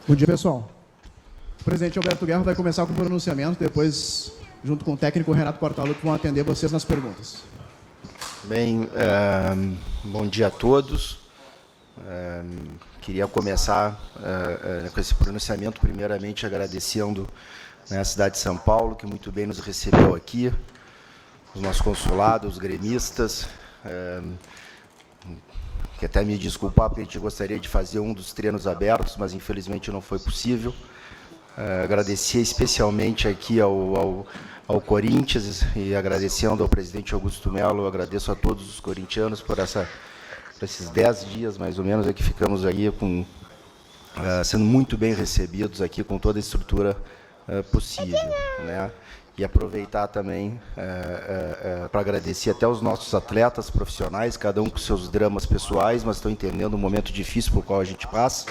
Bom dia, pessoal. O presidente Alberto Guerra vai começar com o pronunciamento, depois, junto com o técnico Renato Portaluppi, vão atender vocês nas perguntas. Bem, bom dia a todos. Queria começar com esse pronunciamento, primeiramente agradecendo a cidade de São Paulo, que muito bem nos recebeu aqui, os nossos consulados, os gremistas, que até me desculpar, porque a gente gostaria de fazer um dos treinos abertos, mas infelizmente não foi possível. Agradecer especialmente aqui ao Corinthians e agradecendo ao presidente Augusto Melo, agradeço a todos os corintianos por esses 10 dias, mais ou menos, que ficamos aí sendo muito bem recebidos aqui com toda a estrutura possível, né? E aproveitar também para agradecer até os nossos atletas profissionais, cada um com seus dramas pessoais, mas estão entendendo o momento difícil por qual a gente passa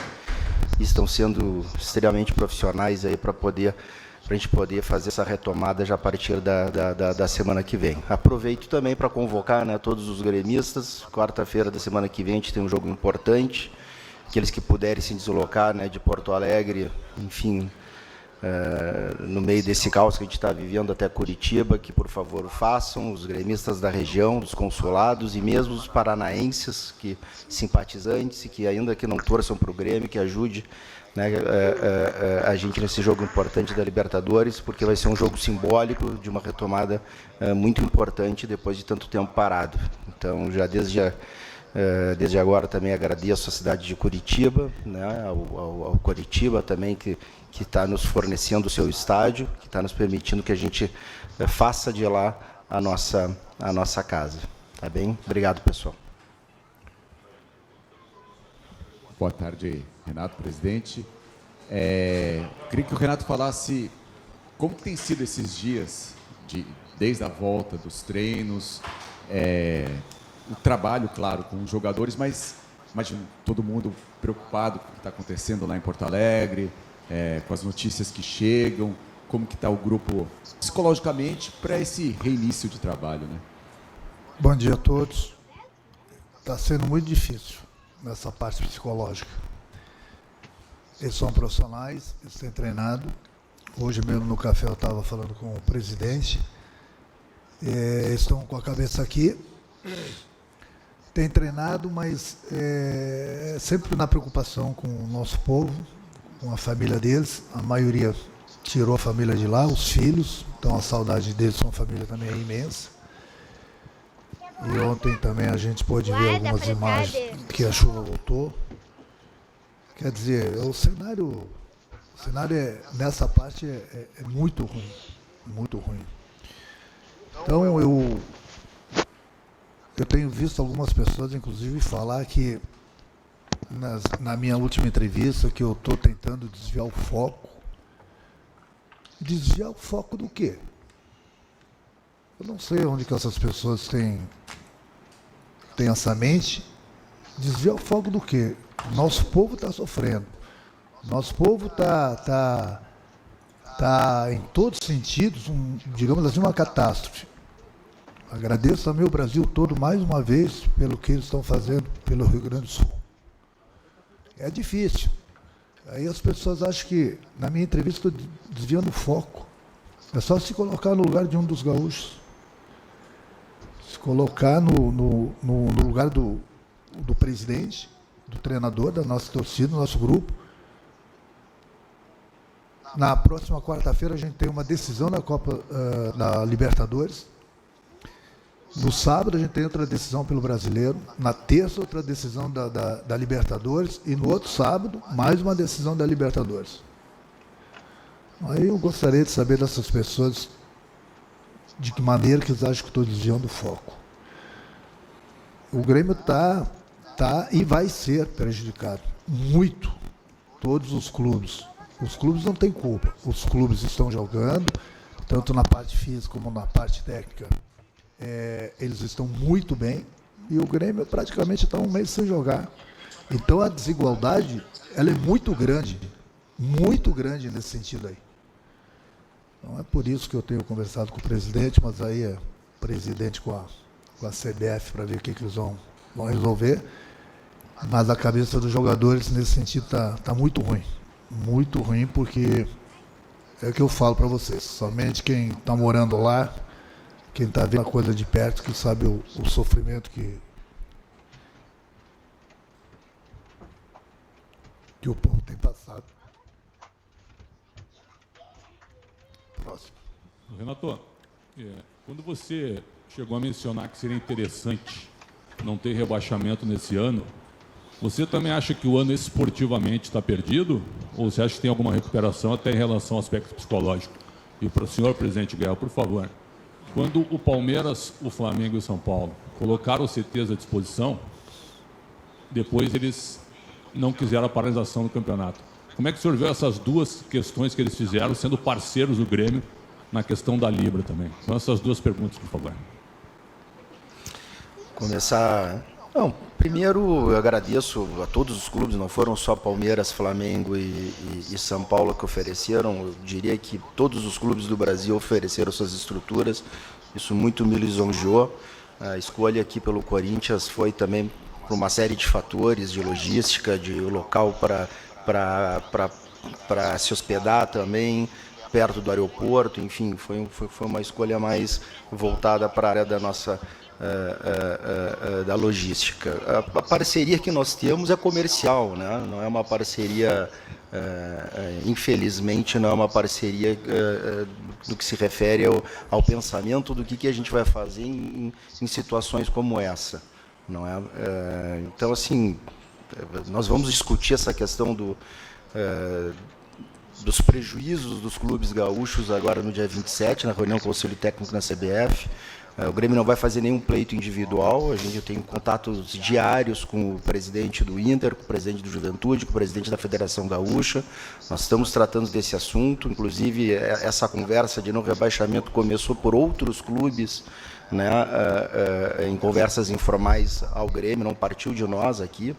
e estão sendo extremamente profissionais aí para a gente poder fazer essa retomada já a partir da semana que vem. Aproveito também para convocar, né, todos os gremistas. Quarta-feira da semana que vem a gente tem um jogo importante. Aqueles que puderem se deslocar, né, de Porto Alegre, enfim, no meio desse caos que a gente está vivendo até Curitiba, que por favor o façam, os gremistas da região, dos consulados e mesmo os paranaenses, que simpatizantes e que ainda que não torçam para o Grêmio, que ajude, né, a gente nesse jogo importante da Libertadores, porque vai ser um jogo simbólico de uma retomada muito importante depois de tanto tempo parado. Então, já desde agora também agradeço a cidade de Curitiba, né, ao Curitiba também, que está nos fornecendo o seu estádio, que está nos permitindo que a gente faça de lá a nossa casa. Tá bem? Obrigado, pessoal. Boa tarde, Renato, presidente. Queria que o Renato falasse como tem sido esses dias, desde a volta dos treinos, o trabalho, claro, com os jogadores, mas imagino todo mundo preocupado com o que está acontecendo lá em Porto Alegre, com as notícias que chegam, como que está o grupo psicologicamente para esse reinício de trabalho, né? Bom dia a todos. Está sendo muito difícil nessa parte psicológica. Eles são profissionais, eles têm treinado. Hoje mesmo no café eu estava falando com o presidente. Eles estão com a cabeça aqui. Têm treinado, mas sempre na preocupação com o nosso povo, com a família deles. A maioria tirou a família de lá, os filhos. Então a saudade deles com a família também é imensa. E ontem também a gente pôde ver algumas imagens que a chuva voltou. Quer dizer, o cenário nessa parte é muito ruim, muito ruim. Então eu tenho visto algumas pessoas, inclusive, falar que na minha última entrevista que eu estou tentando desviar o foco. Desviar o foco do quê? Eu não sei onde que essas pessoas têm essa mente. Desviar o foco do quê? Nosso povo está sofrendo. Nosso povo está em todos os sentidos, digamos assim, uma catástrofe. Agradeço também o Brasil todo, mais uma vez, pelo que eles estão fazendo pelo Rio Grande do Sul. É difícil. Aí as pessoas acham que, na minha entrevista, estou desviando o foco. É só se colocar no lugar de um dos gaúchos. Se colocar no lugar do presidente, do treinador, da nossa torcida, do nosso grupo. Na próxima quarta-feira a gente tem uma decisão na Copa da Libertadores. No sábado a gente tem outra decisão pelo Brasileiro. Na terça outra decisão da Libertadores. E no outro sábado mais uma decisão da Libertadores. Aí eu gostaria de saber dessas pessoas de que maneira que eles acham que estou desviando o foco. O Grêmio está e vai ser prejudicado. Muito. Todos os clubes. Os clubes não têm culpa. Os clubes estão jogando, tanto na parte física como na parte técnica. Eles estão muito bem. E o Grêmio praticamente está um mês sem jogar. Então a desigualdade ela é muito grande nesse sentido aí. Então é por isso que eu tenho conversado com o presidente, mas aí é o presidente com a CBF para ver o que eles vão resolver. Mas a cabeça dos jogadores nesse sentido está muito ruim. muito ruim, porque é o que eu falo para vocês, somente quem está morando lá, quem está vendo a coisa de perto, que sabe o sofrimento que o povo tem passado. Próximo. Renato, quando você chegou a mencionar que seria interessante não ter rebaixamento nesse ano, você também acha que o ano esportivamente está perdido? Ou você acha que tem alguma recuperação até em relação ao aspecto psicológico? E para o senhor presidente Guerra, por favor, quando o Palmeiras, o Flamengo e o São Paulo colocaram os CTs à disposição, depois eles não quiseram a paralisação do campeonato. Como é que o senhor vê essas duas questões que eles fizeram, sendo parceiros do Grêmio na questão da Libra também? São essas duas perguntas, por favor. Começar... Não, primeiro eu agradeço a todos os clubes, não foram só Palmeiras, Flamengo e São Paulo que ofereceram, eu diria que todos os clubes do Brasil ofereceram suas estruturas, isso muito me lisonjeou. A escolha aqui pelo Corinthians foi também por uma série de fatores, de logística, de local para se hospedar também, perto do aeroporto, enfim, foi uma escolha mais voltada para a área da nossa da logística. A parceria que nós temos é comercial, né? Não é uma parceria, infelizmente, não é uma parceria do que se refere ao pensamento do que a gente vai fazer em situações como essa. Não é? Então, assim, nós vamos discutir essa questão dos prejuízos dos clubes gaúchos agora no dia 27, na reunião do Conselho Técnico na CBF. O Grêmio não vai fazer nenhum pleito individual, eu tenho contatos diários com o presidente do Inter, com o presidente do Juventude, com o presidente da Federação Gaúcha. Nós estamos tratando desse assunto, inclusive essa conversa de não rebaixamento começou por outros clubes, né, em conversas informais ao Grêmio, não partiu de nós aqui.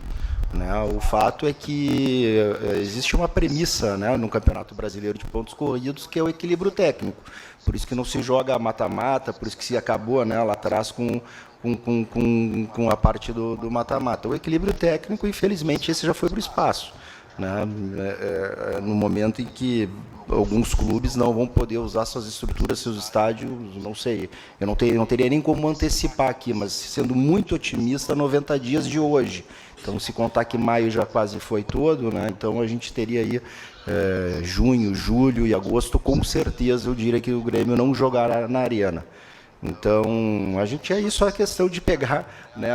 Né? O fato é que existe uma premissa, né, no Campeonato Brasileiro de Pontos Corridos, que é o equilíbrio técnico. Por isso que não se joga mata-mata, por isso que se acabou, né, lá atrás com a parte do mata-mata. O equilíbrio técnico, infelizmente, esse já foi para o espaço. Né? No momento em que alguns clubes não vão poder usar suas estruturas, seus estádios, não sei, eu não teria nem como antecipar aqui, mas sendo muito otimista, 90 dias de hoje. Então, se contar que maio já quase foi todo, né? Então a gente teria aí junho, julho e agosto, com certeza eu diria que o Grêmio não jogará na Arena. Então, a gente isso é a questão de pegar, né,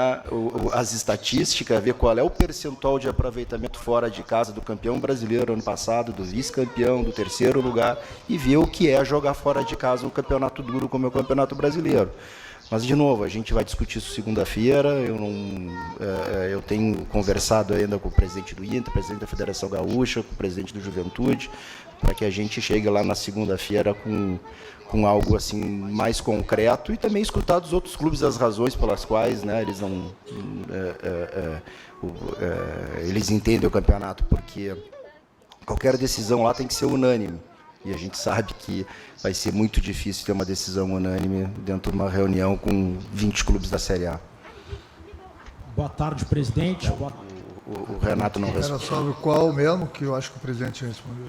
as estatísticas, ver qual é o percentual de aproveitamento fora de casa do campeão brasileiro ano passado, do vice-campeão, do terceiro lugar, e ver o que é jogar fora de casa um campeonato duro como é o Campeonato Brasileiro. Mas, de novo, a gente vai discutir isso segunda-feira. Eu tenho conversado ainda com o presidente do Inter, presidente da Federação Gaúcha, com o presidente do Juventude, para que a gente chegue lá na segunda-feira com algo assim mais concreto e também escutar dos outros clubes as razões pelas quais, né, eles não eles entendem o campeonato, porque qualquer decisão lá tem que ser unânime. E a gente sabe que vai ser muito difícil ter uma decisão unânime dentro de uma reunião com 20 clubes da Série A. Boa tarde, presidente. O Renato não respondeu. Era sobre qual mesmo que eu acho que o presidente respondeu.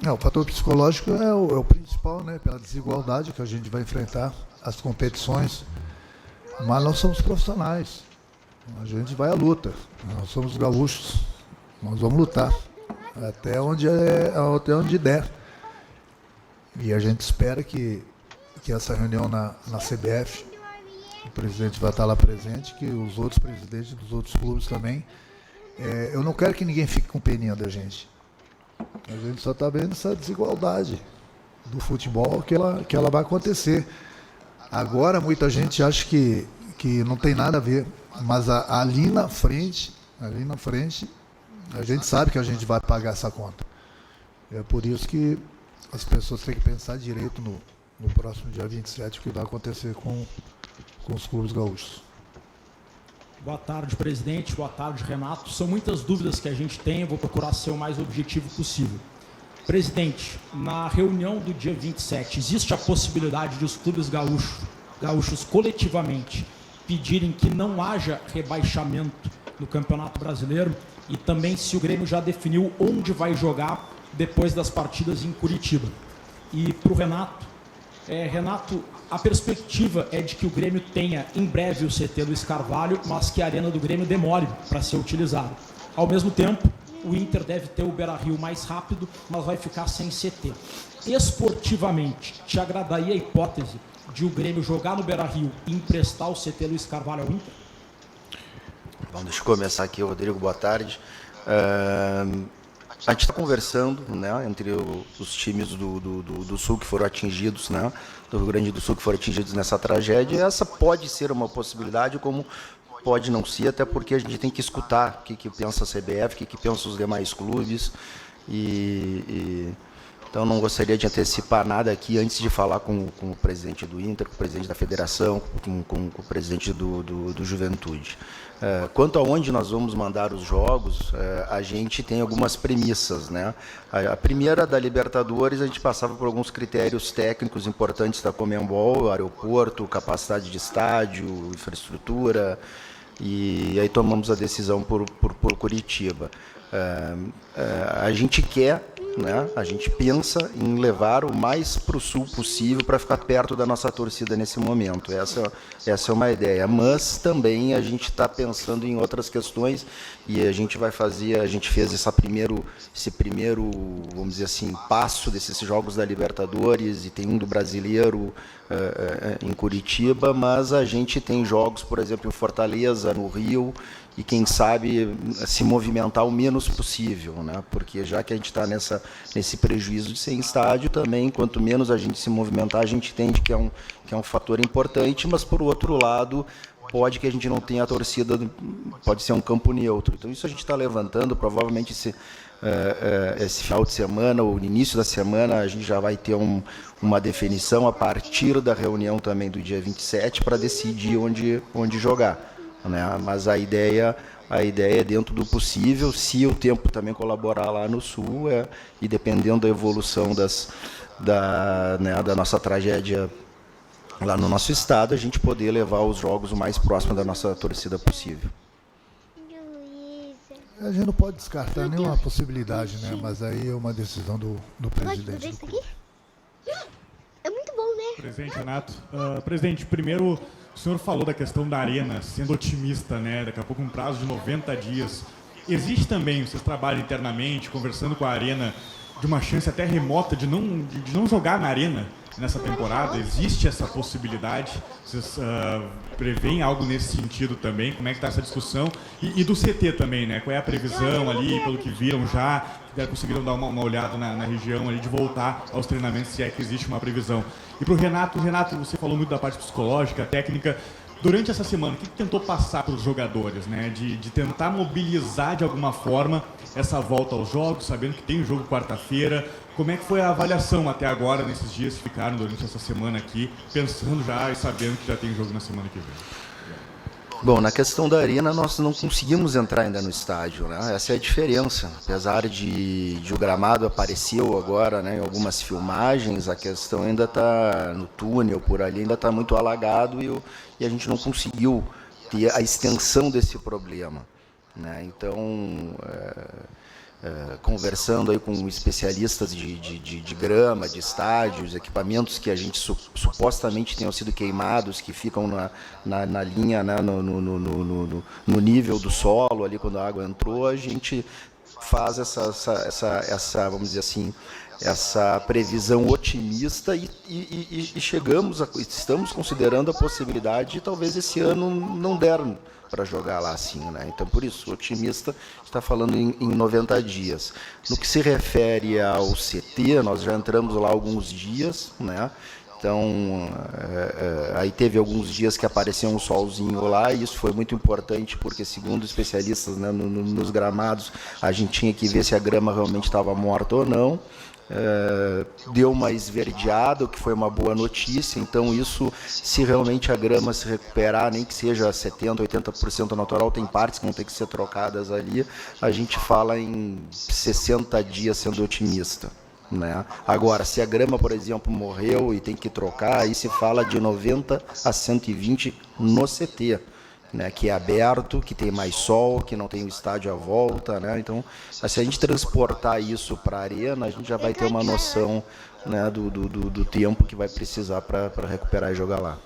O fator psicológico é o principal, né? Pela desigualdade que a gente vai enfrentar, as competições. Mas nós somos profissionais. A gente vai à luta. Nós somos gaúchos. Nós vamos lutar até onde der. E a gente espera que essa reunião na CBF, o presidente vai estar lá presente, que os outros presidentes dos outros clubes também. Eu não quero que ninguém fique com peninha da gente. A gente só está vendo essa desigualdade do futebol que ela vai acontecer. Agora muita gente acha que não tem nada a ver, mas ali na frente, a gente sabe que a gente vai pagar essa conta. É por isso que as pessoas têm que pensar direito no próximo dia 27 o que vai acontecer com os clubes gaúchos. Boa tarde, presidente. Boa tarde, Renato. São muitas dúvidas que a gente tem, eu vou procurar ser o mais objetivo possível. Presidente, na reunião do dia 27, existe a possibilidade de os clubes gaúchos coletivamente pedirem que não haja rebaixamento no Campeonato Brasileiro e também se o Grêmio já definiu onde vai jogar depois das partidas em Curitiba. E para o Renato, Renato, a perspectiva é de que o Grêmio tenha em breve o CT Luiz Carvalho, mas que a arena do Grêmio demore para ser utilizada. Ao mesmo tempo, o Inter deve ter o Beira-Rio mais rápido, mas vai ficar sem CT. Esportivamente, te agradaria a hipótese de o Grêmio jogar no Beira-Rio e emprestar o CT Luiz Carvalho ao Inter? Bom, deixa eu começar aqui, Rodrigo, boa tarde. A gente está conversando, né, entre os times do Sul que foram atingidos, né, do Rio Grande do Sul que foram atingidos nessa tragédia. Essa pode ser uma possibilidade, como pode não ser, até porque a gente tem que escutar o que pensa a CBF, o que pensam os demais clubes. Então, não gostaria de antecipar nada aqui antes de falar com o presidente do Inter, com o presidente da Federação, com o presidente do Juventude. Quanto a onde nós vamos mandar os jogos, a gente tem algumas premissas, né? A primeira, da Libertadores, a gente passava por alguns critérios técnicos importantes da Conmebol, aeroporto, capacidade de estádio, infraestrutura, e aí tomamos a decisão por Curitiba. A gente quer, né, a gente pensa em levar o mais para o sul possível para ficar perto da nossa torcida nesse momento. Essa é uma ideia, mas também a gente está pensando em outras questões e a gente fez esse primeiro, vamos dizer assim, passo desses jogos da Libertadores, e tem um do Brasileiro em Curitiba, mas a gente tem jogos, por exemplo, em Fortaleza, no Rio, e quem sabe se movimentar o menos possível, né? Porque já que a gente está nesse prejuízo de sem estádio também, quanto menos a gente se movimentar, a gente entende que é um fator importante, mas por outro lado, pode que a gente não tenha a torcida, pode ser um campo neutro. Então isso a gente está levantando, provavelmente esse final de semana, ou no início da semana, a gente já vai ter uma definição a partir da reunião também do dia 27 para decidir onde jogar. Né? Mas a ideia é dentro do possível, se o tempo também colaborar lá no Sul, e dependendo da evolução da nossa tragédia lá no nosso estado, a gente poder levar os jogos o mais próximo da nossa torcida possível. A gente não pode descartar nenhuma possibilidade, né? Mas aí é uma decisão do presidente do clube. É muito bom, né? Presidente Renato. Presidente, primeiro, o senhor falou da questão da arena, sendo otimista, né? Daqui a pouco um prazo de 90 dias. Existe também, vocês trabalham internamente, conversando com a arena, de uma chance até remota de não jogar na arena nessa temporada? Existe essa possibilidade? Vocês preveem algo nesse sentido também? Como é que está essa discussão? E do CT também, né? Qual é a previsão ali, pelo que viram já? Conseguiram dar uma olhada na região ali, de voltar aos treinamentos, se é que existe uma previsão. E para o Renato, você falou muito da parte psicológica, técnica. Durante essa semana, o que tentou passar para os jogadores, né? De tentar mobilizar de alguma forma essa volta aos jogos, sabendo que tem o jogo quarta-feira. Como é que foi a avaliação até agora, nesses dias que ficaram durante essa semana aqui, pensando já e sabendo que já tem jogo na semana que vem? Bom, na questão da arena, nós não conseguimos entrar ainda no estádio, né? Essa é a diferença. Apesar de o gramado apareceu agora, né, em algumas filmagens, a questão ainda está no túnel, por ali, ainda está muito alagado e a gente não conseguiu ter a extensão desse problema, né? Então, conversando aí com especialistas de grama, de estádios, equipamentos que a gente supostamente tenham sido queimados, que ficam na linha, né, no nível do solo, ali quando a água entrou, a gente faz essa vamos dizer assim, essa previsão otimista e estamos considerando a possibilidade de talvez esse ano não der para jogar lá assim, né? Então, por isso, otimista está falando em 90 dias. No que se refere ao CT, nós já entramos lá há alguns dias, né? Então, aí teve alguns dias que apareceu um solzinho lá, e isso foi muito importante, porque, segundo especialistas, né, nos gramados, a gente tinha que ver se a grama realmente estava morta ou não. Deu uma esverdeada, o que foi uma boa notícia. Então isso, se realmente a grama se recuperar, nem que seja 70%, 80% natural, tem partes que vão ter que ser trocadas ali, a gente fala em 60 dias sendo otimista. né? Agora, se a grama, por exemplo, morreu e tem que trocar, aí se fala de 90 a 120 no CT, né? Que é aberto, que tem mais sol, que não tem o estádio à volta, né? Então, se a gente transportar isso para a arena, a gente já vai ter uma noção, né, do tempo que vai precisar para recuperar e jogar lá.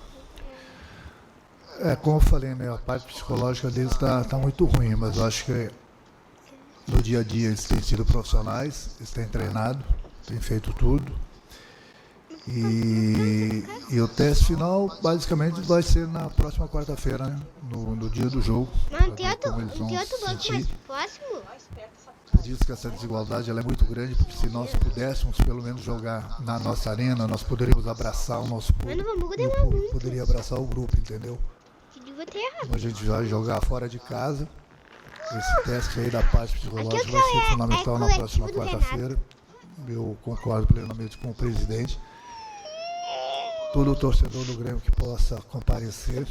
Como eu falei, né, a parte psicológica deles tá muito ruim, mas eu acho que no dia a dia eles têm sido profissionais, eles têm treinado, têm feito tudo. E o teste final, basicamente, vai ser na próxima quarta-feira, né, no dia do jogo. Não tem outro banco mais próximo? Por isso que essa desigualdade ela é muito grande, porque se nós pudéssemos pelo menos jogar na nossa arena, nós poderíamos abraçar o nosso público, e o público poderia abraçar o grupo, entendeu? Como a gente vai jogar fora de casa, esse teste aí da parte psicológica vai ser fundamental na próxima quarta-feira. Eu concordo plenamente com o presidente. Todo torcedor do Grêmio que possa comparecer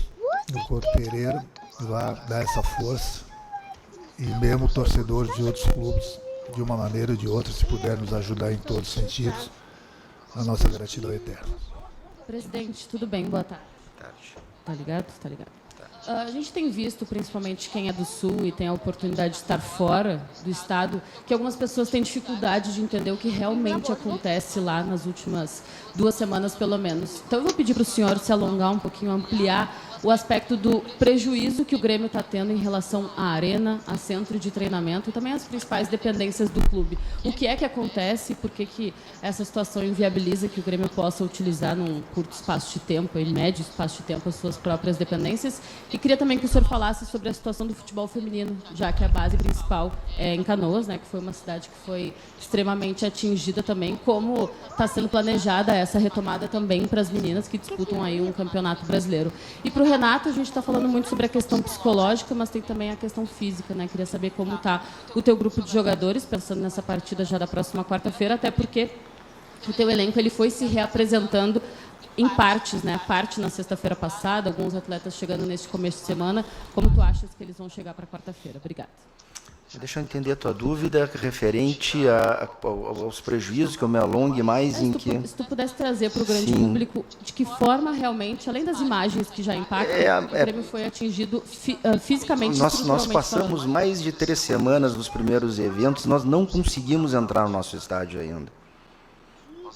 no Couto Pereira vai dar essa força. E mesmo torcedores de outros clubes, de uma maneira ou de outra, se puder nos ajudar em todos os sentidos, a nossa gratidão é eterna. Presidente, tudo bem? Boa tarde. Tá ligado? Tá ligado. A gente tem visto, principalmente quem é do Sul e tem a oportunidade de estar fora do estado, que algumas pessoas têm dificuldade de entender o que realmente acontece lá nas últimas 2 semanas, pelo menos. Então, eu vou pedir para o senhor se alongar um pouquinho, ampliar o aspecto do prejuízo que o Grêmio está tendo em relação à arena, a centro de treinamento e também as principais dependências do clube. O que é que acontece e por que essa situação inviabiliza que o Grêmio possa utilizar num curto espaço de tempo, em médio espaço de tempo, as suas próprias dependências? E queria também que o senhor falasse sobre a situação do futebol feminino, já que a base principal é em Canoas, né, que foi uma cidade que foi extremamente atingida também, como está sendo planejada essa retomada também para as meninas que disputam aí um campeonato brasileiro. E para o Renato, a gente está falando muito sobre a questão psicológica, mas tem também a questão física, né? Queria saber como está o teu grupo de jogadores, pensando nessa partida já da próxima quarta-feira, até porque o teu elenco ele foi se reapresentando em partes, né? Parte na sexta-feira passada, alguns atletas chegando neste começo de semana. Como tu achas que eles vão chegar para quarta-feira? Obrigada. Deixa eu entender a tua dúvida referente aos prejuízos, que eu me alongue mais em que... Se tu pudesse trazer para o grande público de que forma realmente, além das imagens que já impactam, o Grêmio foi atingido fisicamente. Nós passamos mais de 3 semanas nos primeiros eventos, nós não conseguimos entrar no nosso estádio ainda.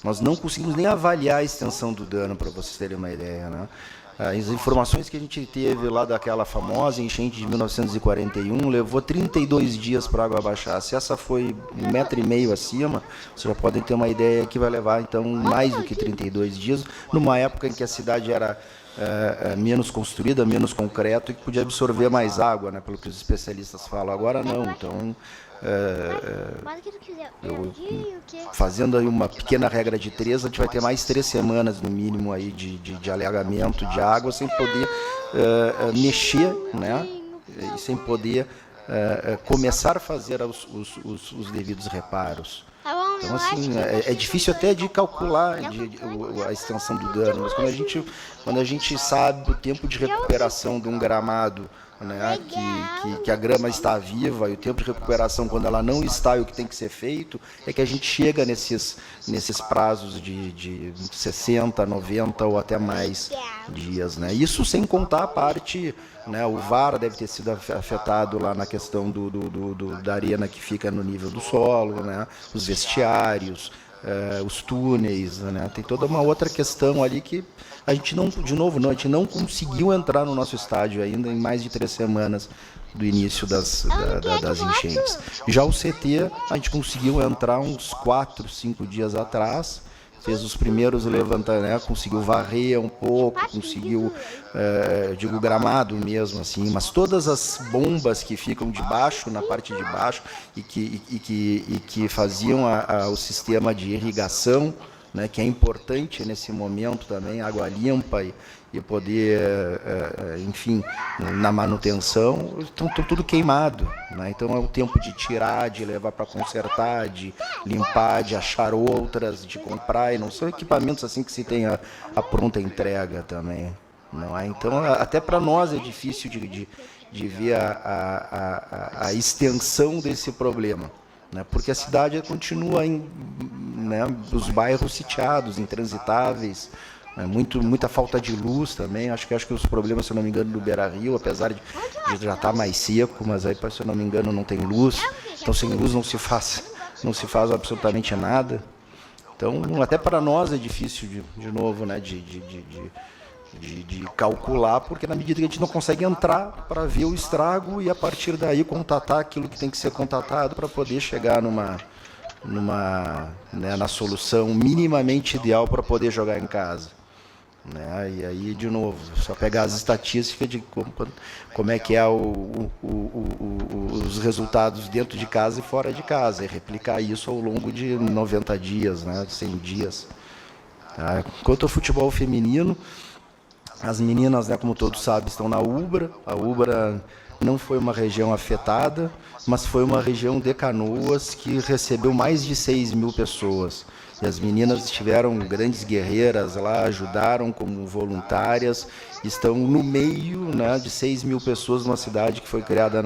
Nós não conseguimos nem avaliar a extensão do dano, para vocês terem uma ideia, né? As informações que a gente teve lá daquela famosa enchente de 1941 levou 32 dias para a água baixar. Se essa foi 1,5 metro acima, vocês já podem ter uma ideia que vai levar então mais do que 32 dias, numa época em que a cidade era menos construída, menos concreto e que podia absorver mais água, né, pelo que os especialistas falam. Agora não, então... fazendo aí uma pequena regra de 3, a gente vai ter mais 3 semanas no mínimo aí de alagamento de água sem poder mexer, né, e sem poder começar a fazer os devidos reparos. Então, assim, é difícil até de calcular a extensão do dano, mas quando a gente sabe o tempo de recuperação de um gramado, né, que a grama está viva, e o tempo de recuperação quando ela não está e o que tem que ser feito, é que a gente chega nesses prazos de 60, 90 ou até mais dias, né? Isso sem contar a parte, né, o VAR deve ter sido afetado lá na questão da arena que fica no nível do solo, né, os vestiários, os túneis, né? Tem toda uma outra questão ali que a gente não, de novo, a gente não conseguiu entrar no nosso estádio ainda em mais de 3 semanas do início das enchentes. Já o CT, a gente conseguiu entrar uns 4, 5 dias atrás, fez os primeiros levantamentos, né, conseguiu varrer um pouco, conseguiu, digo, gramado mesmo, assim, mas todas as bombas que ficam debaixo, na parte de baixo, e que faziam o sistema de irrigação, né, que é importante nesse momento também, água limpa e poder, enfim, na manutenção, estão tudo queimado, né? Então é o tempo de tirar, de levar para consertar, de limpar, de achar outras, de comprar, e não são equipamentos assim que se tem a pronta entrega também, não é? Então até para nós é difícil de ver a extensão desse problema. né? Porque a cidade continua né, os bairros sitiados, intransitáveis, né, muita falta de luz também. Acho que os problemas, se eu não me engano, do Beira-Rio, apesar de já estar mais seco, mas aí, se eu não me engano, não tem luz. Então, sem luz não se faz absolutamente nada. Então, até para nós é difícil, de novo, né, de calcular, porque na medida que a gente não consegue entrar para ver o estrago e a partir daí contatar aquilo que tem que ser contatado para poder chegar né, na solução minimamente ideal para poder jogar em casa. Né? E aí, de novo, só pegar as estatísticas de como é que é os resultados dentro de casa e fora de casa, e replicar isso ao longo de 90 dias, né, 100 dias. Tá? Quanto ao futebol feminino, as meninas, né, como todos sabem, estão na Ubra. A Ubra não foi uma região afetada, mas foi uma região de Canoas que recebeu mais de 6 mil pessoas. E as meninas estiveram grandes guerreiras lá, ajudaram como voluntárias, estão no meio, né, de 6 mil pessoas numa cidade que foi criada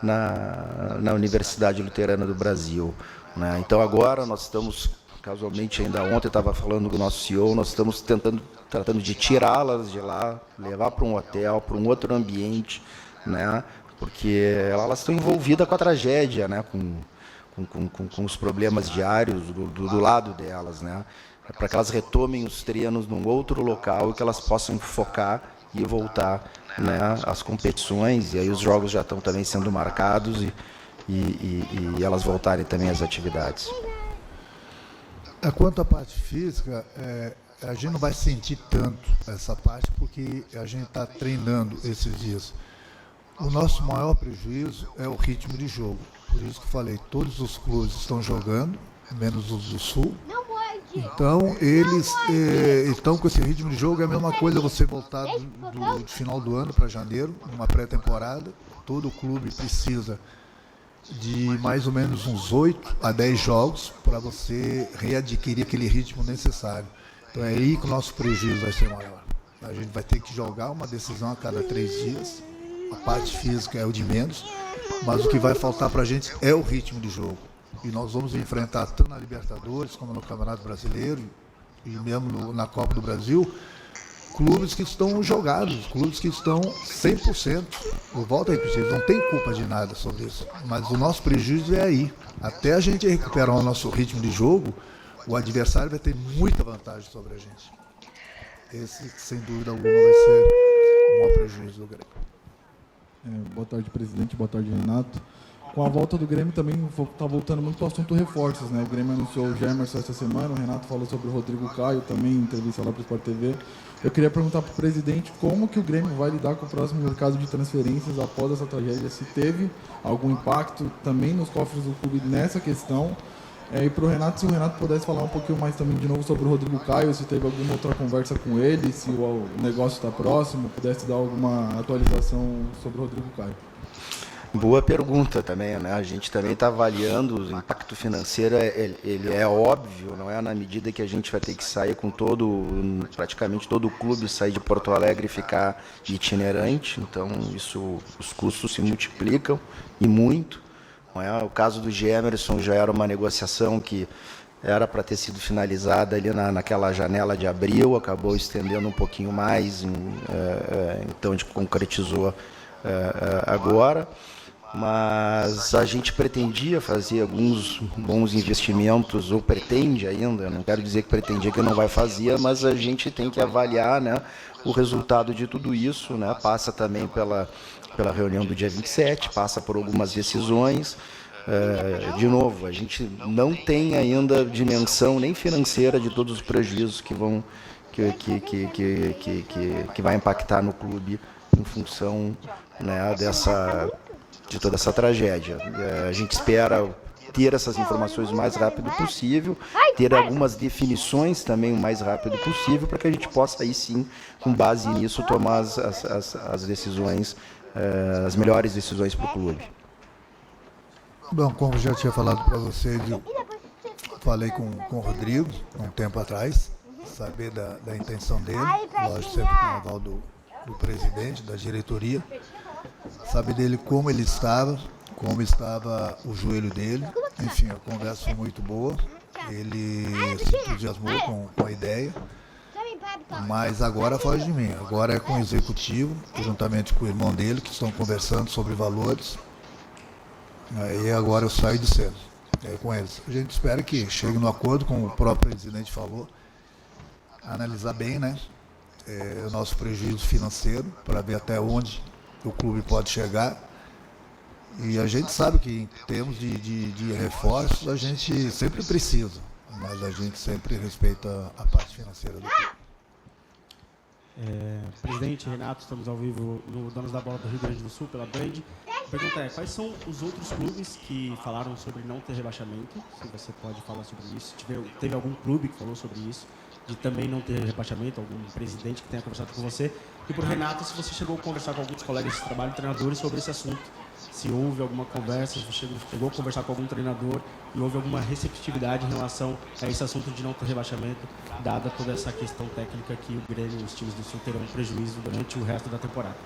na Universidade Luterana do Brasil. Né? Então agora nós estamos, casualmente ainda ontem estava falando com o nosso CEO, nós estamos tratando de tirá-las de lá, levar para um hotel, para um outro ambiente, né? Porque elas estão envolvidas com a tragédia, né? Com os problemas diários do lado delas, né? Para que elas retomem os treinos num outro local e que elas possam focar e voltar, né, às competições. E aí os jogos já estão também sendo marcados e elas voltarem também às atividades. Quanto à parte física, a gente não vai sentir tanto essa parte porque a gente está treinando esses dias. O nosso maior prejuízo é o ritmo de jogo. Por isso que eu falei, todos os clubes estão jogando, menos os do Sul. Então, eles estão com esse ritmo de jogo. É a mesma coisa você voltar do final do ano para janeiro, uma pré-temporada. Todo clube precisa de mais ou menos uns 8 a 10 jogos para você readquirir aquele ritmo necessário. Então, é aí que o nosso prejuízo vai ser maior. A gente vai ter que jogar uma decisão a cada 3 dias. A parte física é o de menos, mas o que vai faltar para a gente é o ritmo de jogo. E nós vamos enfrentar tanto na Libertadores como no Campeonato Brasileiro e mesmo na Copa do Brasil, clubes que estão jogados, clubes que estão 100%. Eu volto a repetir, não tem culpa de nada sobre isso, mas o nosso prejuízo é aí. Até a gente recuperar o nosso ritmo de jogo, o adversário vai ter muita vantagem sobre a gente. Esse, sem dúvida alguma, vai ser o maior prejuízo do Grêmio. Boa tarde, presidente. Boa tarde, Renato. Com a volta do Grêmio também está voltando muito para o assunto reforços, né? O Grêmio anunciou o Gemerson essa semana, o Renato falou sobre o Rodrigo Caio também, em entrevista lá para o Sport TV. Eu queria perguntar para o presidente como que o Grêmio vai lidar com o próximo mercado de transferências após essa tragédia, se teve algum impacto também nos cofres do clube nessa questão. E para o Renato, se o Renato pudesse falar um pouquinho mais também de novo sobre o Rodrigo Caio, se teve alguma outra conversa com ele, se o negócio está próximo, pudesse dar alguma atualização sobre o Rodrigo Caio. Boa pergunta também, né? A gente também está avaliando o impacto financeiro, ele é óbvio, não é? Na medida que a gente vai ter que sair com praticamente todo o clube sair de Porto Alegre e ficar itinerante, então os custos se multiplicam e muito. Não é? O caso do Gemerson já era uma negociação que era para ter sido finalizada ali naquela janela de abril, acabou estendendo um pouquinho mais, então a gente concretizou agora. Mas a gente pretendia fazer alguns bons investimentos, ou pretende ainda, não quero dizer que pretendia que não vai fazer, mas a gente tem que avaliar, né, o resultado de tudo isso, né, passa também pela reunião do dia 27, passa por algumas decisões. De novo, a gente não tem ainda dimensão nem financeira de todos os prejuízos que vai impactar no clube em função, né, de toda essa tragédia. A gente espera ter essas informações o mais rápido possível, ter algumas definições também o mais rápido possível, para que a gente possa aí sim, com base nisso, tomar as decisões, as melhores decisões para o clube. Bom, como já tinha falado para vocês, eu falei com o Rodrigo um tempo atrás, saber da intenção dele, lógico, sempre com o aval do presidente, da diretoria, saber dele como estava o joelho dele, Enfim, a conversa foi muito boa. Ele se entusiasmou com a ideia. Mas agora foge de mim. Agora é com o executivo, juntamente com o irmão dele, que estão conversando sobre valores. Aí agora eu saio de cena. É com eles. A gente espera que chegue no acordo, como o próprio presidente falou, analisar bem, né, o nosso prejuízo financeiro, para ver até onde o clube pode chegar. E a gente sabe que em termos de reforços a gente sempre precisa, mas a gente sempre respeita a parte financeira do clube. Presidente Renato, estamos ao vivo no Donos da Bola do Rio Grande do Sul, pela Band. A pergunta é, quais são os outros clubes que falaram sobre não ter rebaixamento? Se você pode falar sobre isso. Teve algum clube que falou sobre isso, de também não ter rebaixamento, algum presidente que tenha conversado com você? E para o Renato, se você chegou a conversar com alguns colegas de trabalho, treinadores, sobre esse assunto. Se houve alguma conversa, se você chegou a conversar com algum treinador e houve alguma receptividade em relação a esse assunto de não ter rebaixamento, dada toda essa questão técnica que o Grêmio e os times do Sul terão prejuízo durante o resto da temporada.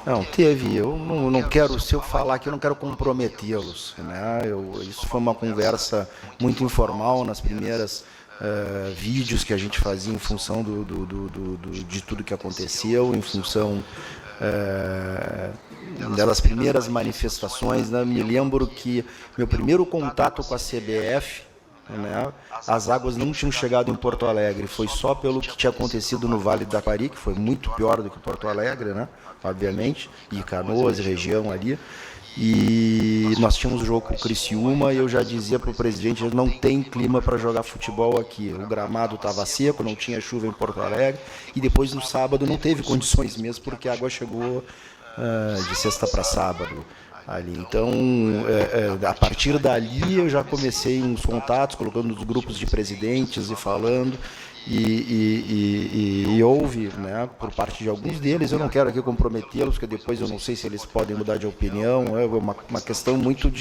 Não, teve. Eu não quero, se eu falar que eu não quero comprometê-los, né? Isso foi uma conversa muito informal nas primeiras vídeos que a gente fazia em função de tudo que aconteceu, em função das primeiras manifestações, né? Me lembro que meu primeiro contato com a CBF, né, as águas não tinham chegado em Porto Alegre, foi só pelo que tinha acontecido no Vale do Taquari, que foi muito pior do que Porto Alegre, né, obviamente, e Canoas, região ali. E nós tínhamos o jogo com o Criciúma e eu já dizia para o presidente, não tem clima para jogar futebol aqui. O gramado estava seco, não tinha chuva em Porto Alegre, e depois no sábado não teve condições mesmo, porque a água chegou de sexta para sábado ali. Então, a partir dali eu já comecei uns contatos, colocando nos grupos de presidentes e falando, e houve, né, por parte de alguns deles, eu não quero aqui comprometê-los, porque depois eu não sei se eles podem mudar de opinião, é uma questão muito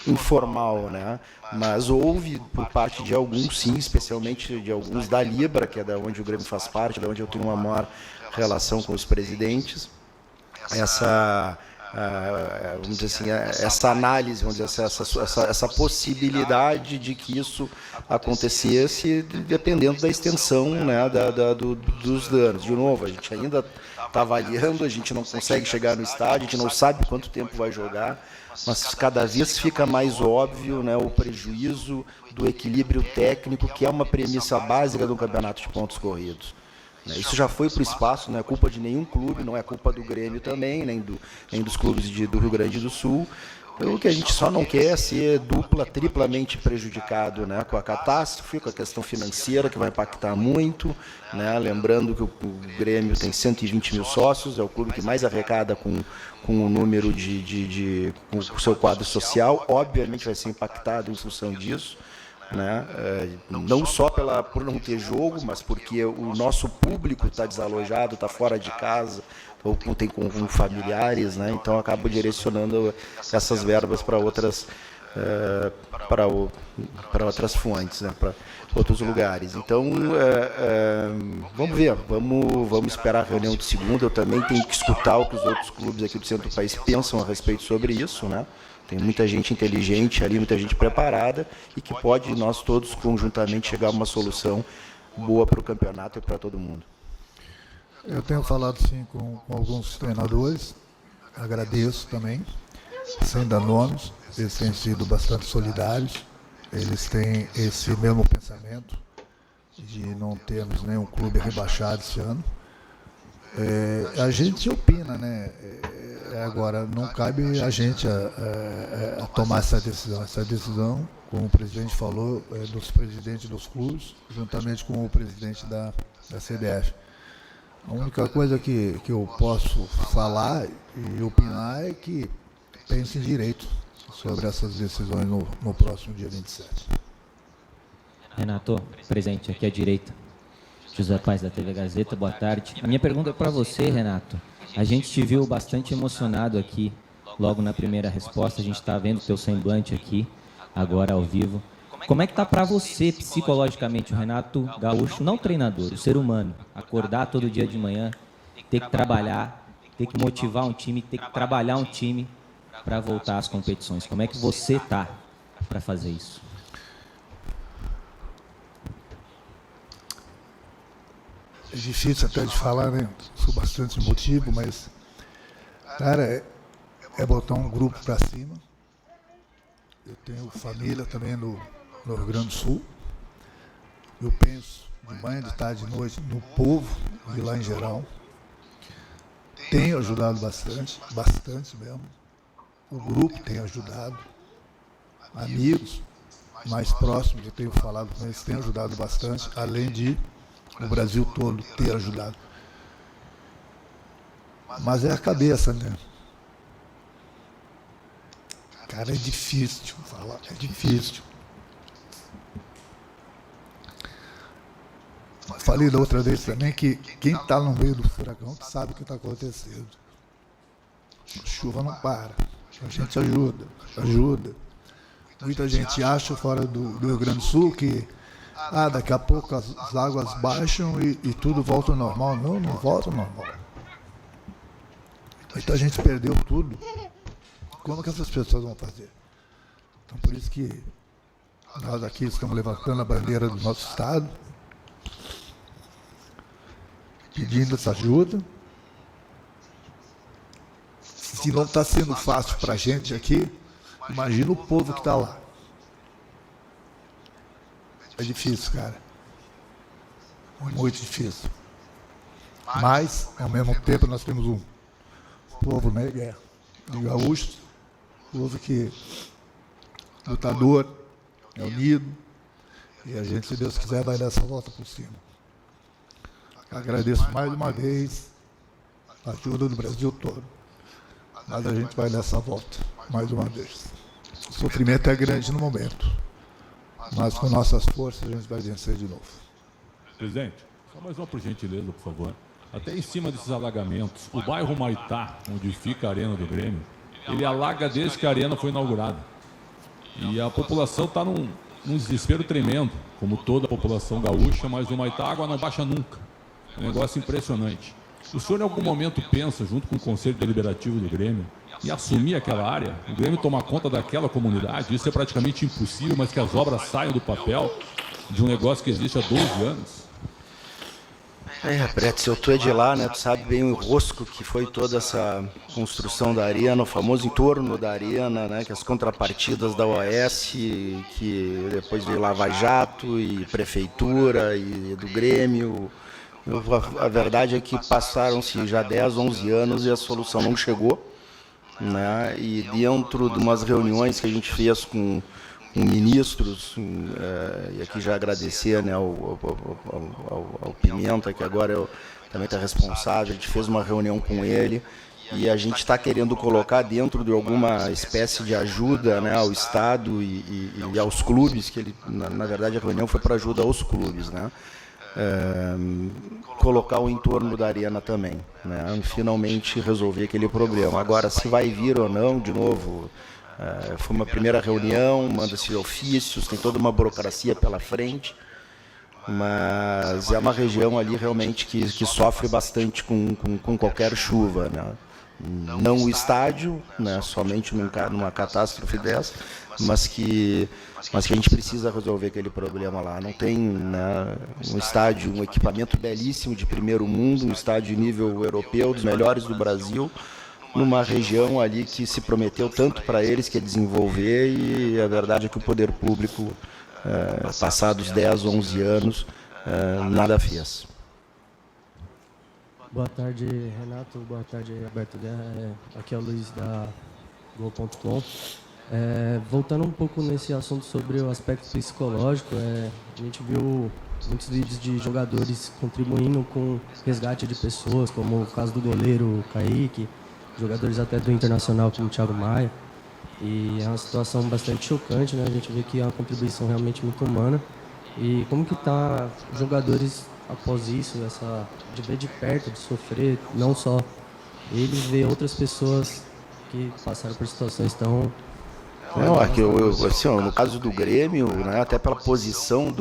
informal, né, mas houve por parte de alguns, sim, especialmente de alguns da Libra, que é da onde o Grêmio faz parte, da onde eu tenho uma maior relação com os presidentes, vamos dizer assim, essa análise, vamos dizer assim, essa possibilidade de que isso acontecesse, dependendo da extensão, né, dos danos. De novo, a gente ainda está avaliando, a gente não consegue chegar no estádio, a gente não sabe quanto tempo vai jogar, mas cada vez fica mais óbvio, né, o prejuízo do equilíbrio técnico, que é uma premissa básica do campeonato de pontos corridos. Isso já foi para o espaço, não é culpa de nenhum clube, não é culpa do Grêmio também, nem dos clubes do Rio Grande do Sul. O que a gente só não quer é ser triplamente prejudicado, né, com a catástrofe, com a questão financeira, que vai impactar muito, né, lembrando que o Grêmio tem 120 mil sócios, é o clube que mais arrecada com o número com o seu quadro social, obviamente vai ser impactado em função disso. Né? Não só por não ter jogo, mas porque o nosso público está desalojado, está fora de casa, ou tem com familiares, né? Então acaba direcionando essas verbas para outras fontes, né? Para outros lugares. Então vamos ver, vamos esperar a reunião de segunda. Eu também tenho que escutar o que os outros clubes aqui do centro do país pensam a respeito sobre isso, né? Tem muita gente inteligente ali, muita gente preparada e que pode, nós todos conjuntamente, chegar a uma solução boa para o campeonato e para todo mundo. Eu tenho falado sim com alguns treinadores, agradeço também, sem dar nomes, eles têm sido bastante solidários, eles têm esse mesmo pensamento de não termos nenhum clube rebaixado esse ano. A gente opina, né? Agora, não cabe a gente a tomar essa decisão. Essa decisão, como o presidente falou, é dos presidentes dos clubes, juntamente com o presidente da CBF. A única coisa que eu posso falar e opinar é que pensem direito sobre essas decisões no próximo dia 27. Renato, presente aqui à direita. José Paz, da TV Gazeta, boa tarde. A minha pergunta é para você, Renato. A gente te viu bastante emocionado aqui, logo na primeira resposta. A gente está vendo o teu semblante aqui, agora ao vivo. Como é que tá para você, psicologicamente, o Renato Gaúcho, não treinador, o ser humano, acordar todo dia de manhã, ter que trabalhar, ter que motivar um time, ter que trabalhar um time para voltar às competições? Como é que você tá para fazer isso? É difícil até de falar, né? Sou bastante emotivo, mas, cara, é botar um grupo para cima. Eu tenho família também no Rio Grande do Sul. Eu penso de manhã, de tarde, de noite no povo e lá em geral. Tenho ajudado bastante, bastante mesmo. O grupo tem ajudado. Amigos mais próximos, eu tenho falado com eles, têm ajudado bastante, além de o Brasil todo ter ajudado. Mas é a cabeça, né? Cara, é difícil falar, é difícil. Falei da outra vez também que quem está no meio do furacão sabe o que está acontecendo. A chuva não para, a gente ajuda. Muita gente acha fora do Rio Grande do Sul que daqui a pouco as águas baixam e tudo volta ao normal. Não volta ao normal. Então a gente perdeu tudo. Como que essas pessoas vão fazer? Então por isso que nós aqui estamos levantando a bandeira do nosso Estado, pedindo essa ajuda. Se não está sendo fácil para a gente aqui, imagina o povo que está lá. É difícil, cara. Muito difícil. Mas, ao mesmo tempo, nós temos um povo, né, de gaúchos, povo que lutador, é unido, e a gente, se Deus quiser, vai dar essa volta por cima. Agradeço mais uma vez a ajuda do Brasil todo. Mas a gente vai dar essa volta mais uma vez. O sofrimento é grande no momento, mas com nossas forças a gente vai vencer de novo. Presidente, só mais uma por gentileza, por favor. Até em cima desses alagamentos, o bairro Maitá, onde fica a Arena do Grêmio, ele alaga desde que a arena foi inaugurada. E a população está num desespero tremendo, como toda a população gaúcha, mas no Maitá a água não baixa nunca. É um negócio impressionante. O senhor em algum momento pensa, junto com o Conselho Deliberativo do Grêmio, em assumir aquela área, o Grêmio tomar conta daquela comunidade? Isso é praticamente impossível, mas que as obras saiam do papel de um negócio que existe há 12 anos? Preto, se tu é de lá, né, tu sabe bem o rosco que foi toda essa construção da arena, o famoso entorno da arena, né, que as contrapartidas da OAS, que depois veio Lava Jato e Prefeitura e do Grêmio. A verdade é que passaram-se já 10, 11 anos e a solução não chegou, né? E dentro de umas reuniões que a gente fez com ministros, e aqui já agradecer, né, ao Pimenta, que agora também está responsável, a gente fez uma reunião com ele e a gente está querendo colocar dentro de alguma espécie de ajuda, né, ao Estado e aos clubes, que ele, na verdade a reunião foi para ajuda aos clubes, né? Colocar o entorno da arena também, né? Finalmente resolver aquele problema. Agora, se vai vir ou não, de novo, foi uma primeira reunião, manda-se ofícios, tem toda uma burocracia pela frente, mas é uma região ali realmente que sofre bastante com qualquer chuva, né? Não o estádio, né, somente numa catástrofe dessa, mas que a gente precisa resolver aquele problema lá. Não tem, né, um estádio, um equipamento belíssimo de primeiro mundo, um estádio de nível europeu, dos melhores do Brasil, numa região ali que se prometeu tanto para eles que é desenvolver, e a verdade é que o poder público, passados 10, 11 anos, nada fez. Boa tarde, Renato. Boa tarde, Alberto Guerra. Aqui é o Luiz da Gol.com. Voltando um pouco nesse assunto sobre o aspecto psicológico, a gente viu muitos vídeos de jogadores contribuindo com resgate de pessoas, como o caso do goleiro Kaique, jogadores até do Internacional como o Thiago Maia. E é uma situação bastante chocante, né? A gente vê que é uma contribuição realmente muito humana. E como que tá os jogadores após isso, de ver de perto, de sofrer, não só eles, ver outras pessoas que passaram por situações tão... Não, aqui, assim, no caso do Grêmio, né, até pela posição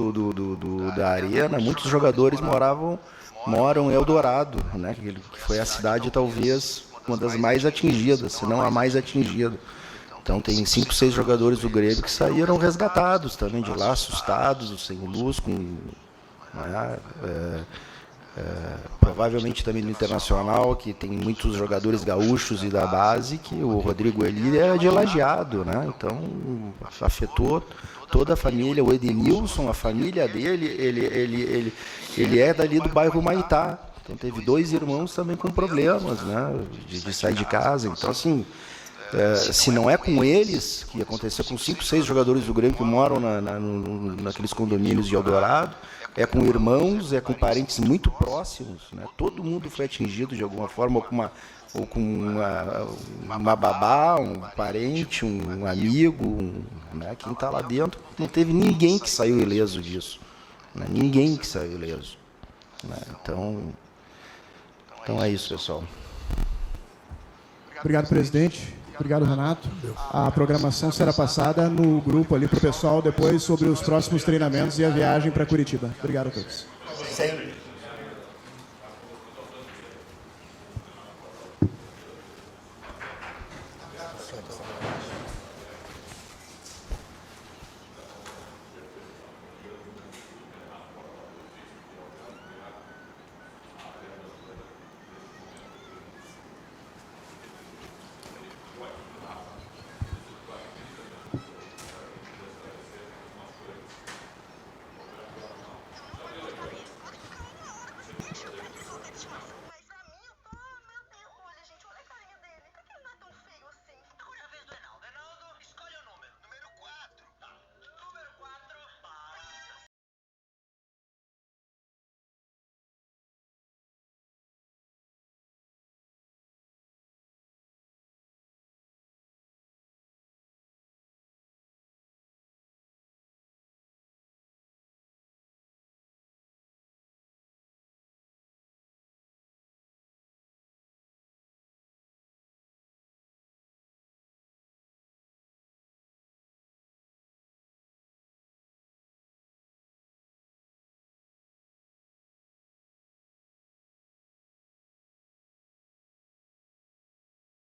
da arena, muitos jogadores moram em Eldorado, né, que foi a cidade talvez uma das mais atingidas, se não a mais atingida. Então tem 5, 6 jogadores do Grêmio que saíram resgatados também de lá, assustados, sem luz, com... provavelmente também no Internacional, que tem muitos jogadores gaúchos e da base, que o Rodrigo Eli é de Lajeado, né? Então afetou toda a família. O Edenilson, a família dele, ele é dali do bairro Humaitá. Então teve 2 irmãos também com problemas, né? De sair de casa. Então assim, se não é com eles, que aconteceu com 5, 6 jogadores do Grêmio que moram naqueles condomínios de Eldorado, é com irmãos, é com parentes muito próximos, né? Todo mundo foi atingido de alguma forma, ou com uma babá, um parente, um amigo, né? Quem está lá dentro, não teve ninguém que saiu ileso disso, né? Ninguém que saiu ileso, né? Então é isso, pessoal. Obrigado, presidente. Obrigado, Renato. A programação será passada no grupo ali para o pessoal depois sobre os próximos treinamentos e a viagem para Curitiba. Obrigado a todos.